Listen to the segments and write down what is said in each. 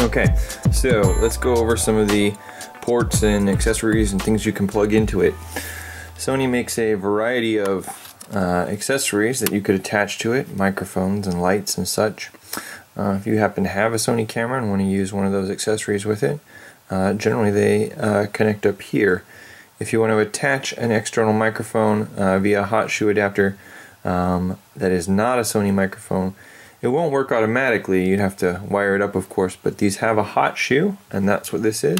Okay, so let's go over some of the ports and accessories and things you can plug into it. Sony makes a variety of accessories that you could attach to it, microphones and lights and such. If you happen to have a Sony camera and want to use one of those accessories with it, generally they connect up here. If you want to attach an external microphone via a hot shoe adapter that is not a Sony microphone, it won't work automatically. You'd have to wire it up, of course, but these have a hot shoe, and that's what this is.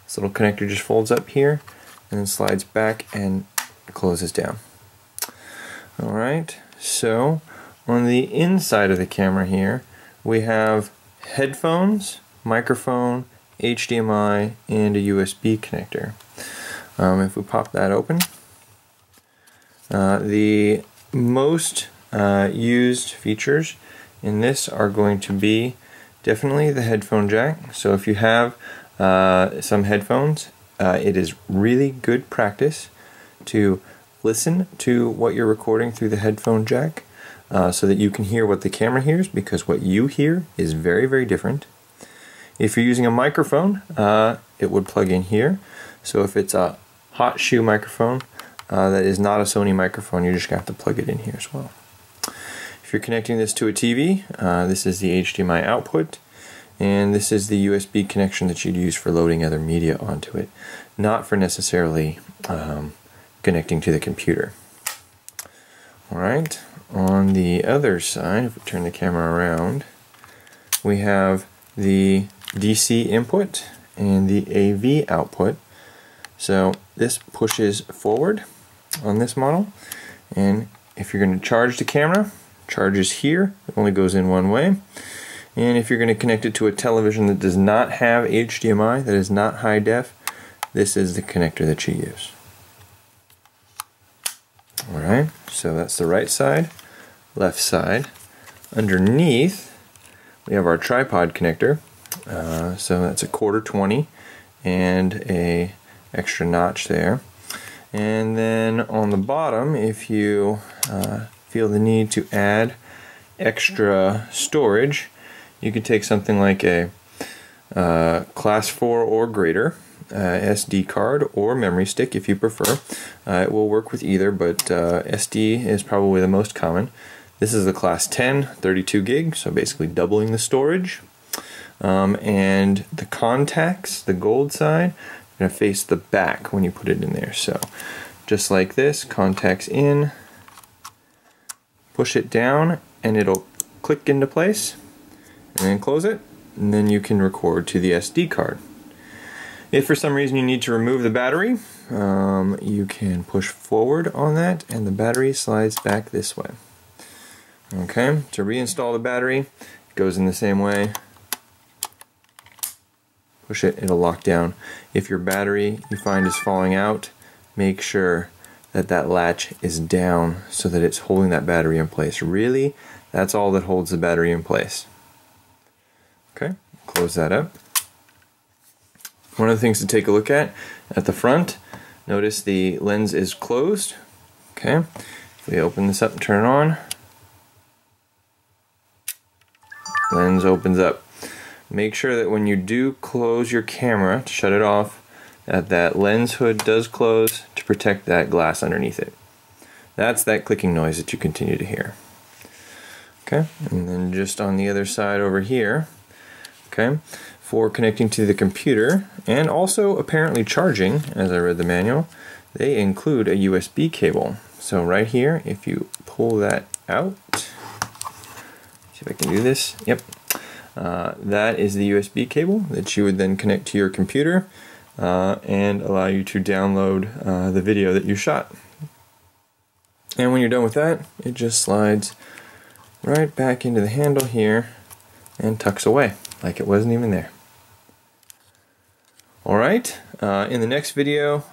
This little connector just folds up here and then slides back and closes down. Alright, so on the inside of the camera here, we have headphones, microphone, HDMI, and a USB connector. If we pop that open, the most used features in this are going to be definitely the headphone jack. So if you have some headphones, it is really good practice to listen to what you're recording through the headphone jack so that you can hear what the camera hears, because what you hear is very, very different. If you're using a microphone, it would plug in here. So if it's a hot shoe microphone that is not a Sony microphone, you're just going to have to plug it in here as well. If you're connecting this to a TV, this is the HDMI output, and this is the USB connection that you'd use for loading other media onto it, not for necessarily connecting to the computer. Alright, on the other side, if we turn the camera around, we have the DC input and the AV output. So this pushes forward on this model, and if you're going to charge the camera, charges here, it only goes in one way. And if you're going to connect it to a television that does not have HDMI, that is not high def, this is the connector that you use. Alright, so that's the right side, left side. Underneath, we have our tripod connector. So that's a 1/4-20 and a extra notch there. And then on the bottom, if you feel the need to add extra storage, you could take something like a class 4 or greater SD card or memory stick if you prefer. It will work with either, but SD is probably the most common. This is the class 10, 32 gig, so basically doubling the storage. And the contacts, the gold side, are going to face the back when you put it in there. So just like this, contacts in, push it down, and it'll click into place, and then close it, and then you can record to the SD card. If for some reason you need to remove the battery, you can push forward on that, and the battery slides back this way. Okay, to reinstall the battery, it goes in the same way. Push it, it'll lock down. If your battery you find is falling out, make sure that that latch is down so that it's holding that battery in place. Really, that's all that holds the battery in place. Okay, close that up. One of the things to take a look at the front, notice the lens is closed. Okay, if we open this up and turn it on, lens opens up. Make sure that when you do close your camera to shut it off, that lens hood does close to protect that glass underneath it. That's that clicking noise that you continue to hear. Okay, and then just on the other side over here, okay, for connecting to the computer and also apparently charging, as I read the manual, they include a USB cable. So right here, if you pull that out, see if I can do this, yep. That is the USB cable that you would then connect to your computer and allow you to download the video that you shot. And when you're done with that, it just slides right back into the handle here and tucks away like it wasn't even there. Alright, in the next video,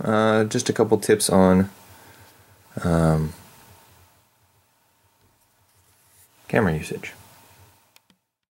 just a couple tips on camera usage.